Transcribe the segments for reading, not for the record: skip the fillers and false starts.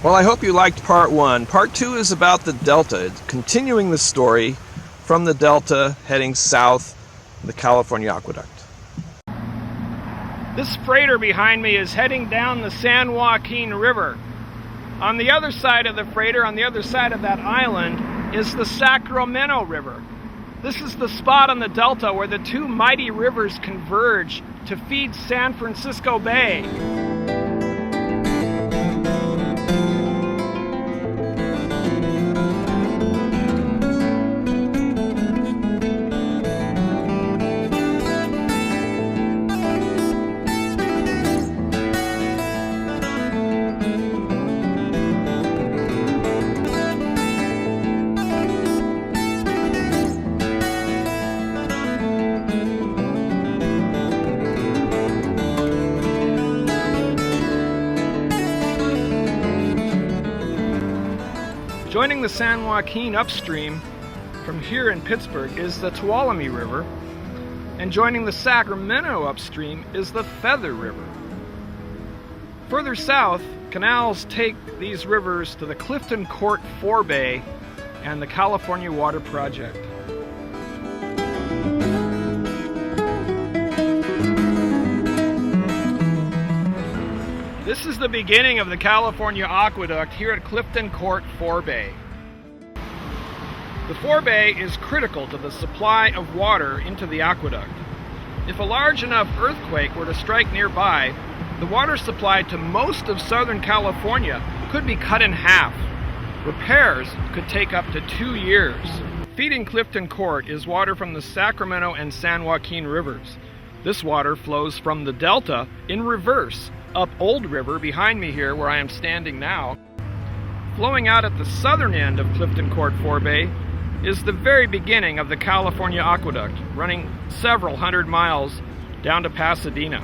Well, I hope you liked part one. Part two is about the Delta, continuing the story from the Delta heading south, the California aqueduct. This freighter behind me is heading down the San Joaquin River. On the other side of the freighter, on the other side of that island, is the Sacramento River. This is the spot on the Delta where the two mighty rivers converge to feed San Francisco Bay. Joining the San Joaquin upstream from here in Pittsburgh is the Tuolumne River, and joining the Sacramento upstream is the Feather River. Further south, canals take these rivers to the Clifton Court Forebay and the California Water Project. This is the beginning of the California Aqueduct here at Clifton Court Forebay. The forebay is critical to the supply of water into the aqueduct. If a large enough earthquake were to strike nearby, the water supply to most of Southern California could be cut in half. Repairs could take up to 2 years. Feeding Clifton Court is water from the Sacramento and San Joaquin rivers. This water flows from the Delta in reverse up Old River behind me here where I am standing now. Flowing out at the southern end of Clifton Court Forebay is the very beginning of the California Aqueduct, running several hundred miles down to Pasadena.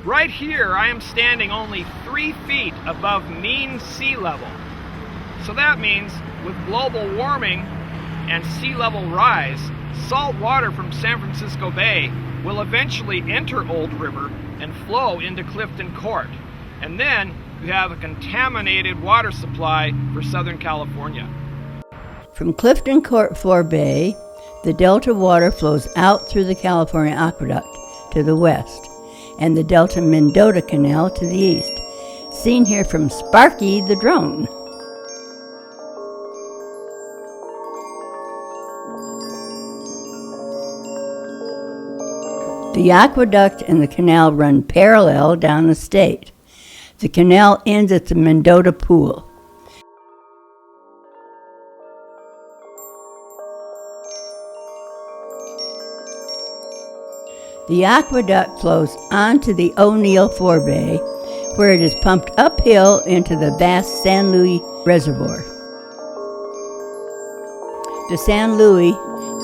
Right here I am standing only 3 feet above mean sea level. So that means with global warming and sea level rise, salt water from San Francisco Bay will eventually enter Old River and flow into Clifton Court. And then you have a contaminated water supply for Southern California. From Clifton Court Forebay, the Delta water flows out through the California Aqueduct to the west and the Delta Mendota Canal to the east, seen here from Sparky the drone. The aqueduct and the canal run parallel down the state. The canal ends at the Mendota Pool. The aqueduct flows onto the O'Neill Forebay, where it is pumped uphill into the vast San Luis Reservoir. The San Luis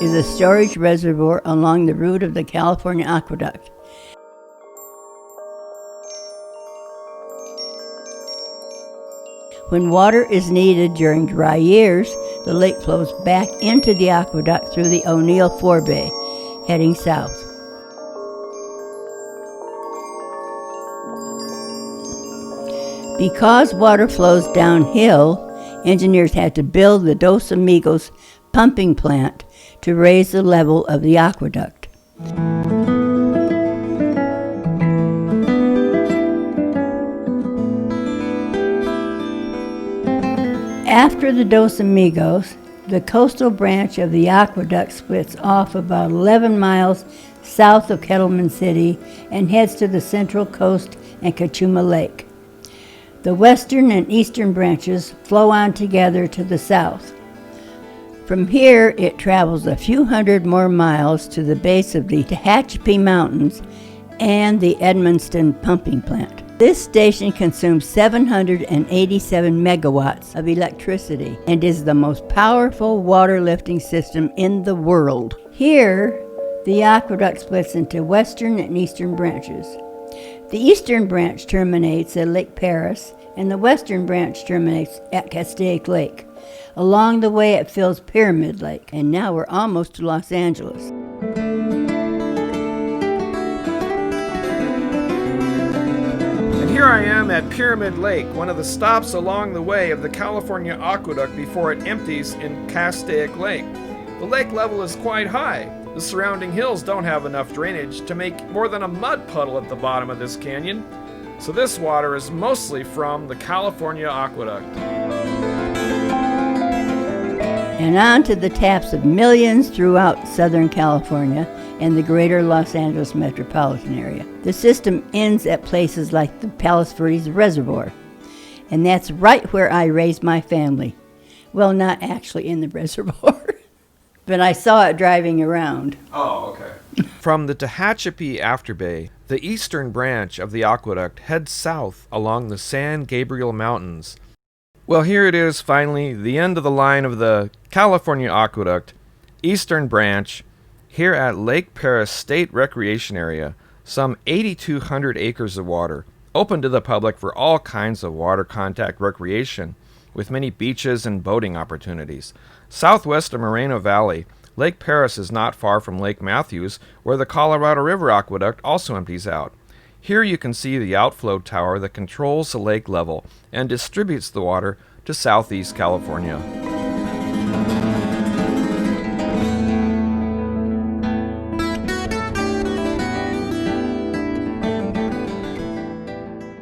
is a storage reservoir along the route of the California Aqueduct. When water is needed during dry years, the lake flows back into the aqueduct through the O'Neill Forebay, heading south. Because water flows downhill, engineers had to build the Dos Amigos pumping plant to raise the level of the aqueduct. After the Dos Amigos, the coastal branch of the aqueduct splits off about 11 miles south of Kettleman City and heads to the Central Coast and Cachuma Lake. The western and eastern branches flow on together to the south. From here, it travels a few hundred more miles to the base of the Tehachapi Mountains and the Edmonston pumping plant. This station consumes 787 megawatts of electricity and is the most powerful water lifting system in the world. Here, the aqueduct splits into western and eastern branches. The eastern branch terminates at Lake Paris, and the western branch terminates at Castaic Lake. Along the way, it fills Pyramid Lake, and now we're almost to Los Angeles. And Here I am at Pyramid Lake, one of the stops along the way of the California Aqueduct before it empties in Castaic Lake. The lake level is quite high. The surrounding hills don't have enough drainage to make more than a mud puddle at the bottom of this canyon, so this water is mostly from the California Aqueduct. And on to the taps of millions throughout Southern California and the greater Los Angeles metropolitan area. The system ends at places like the Palos Verdes Reservoir, and that's right where I raised my family. Well, not actually in the reservoir, but I saw it driving around. Oh, okay. From the Tehachapi Afterbay, the eastern branch of the aqueduct heads south along the San Gabriel Mountains. Well, here it is, finally, the end of the line of the California Aqueduct, eastern branch, here at Lake Perris State Recreation Area, some 8,200 acres of water, open to the public for all kinds of water contact recreation, with many beaches and boating opportunities. Southwest of Moreno Valley, Lake Perris is not far from Lake Matthews, where the Colorado River Aqueduct also empties out. Here you can see the outflow tower that controls the lake level and distributes the water to southeast California.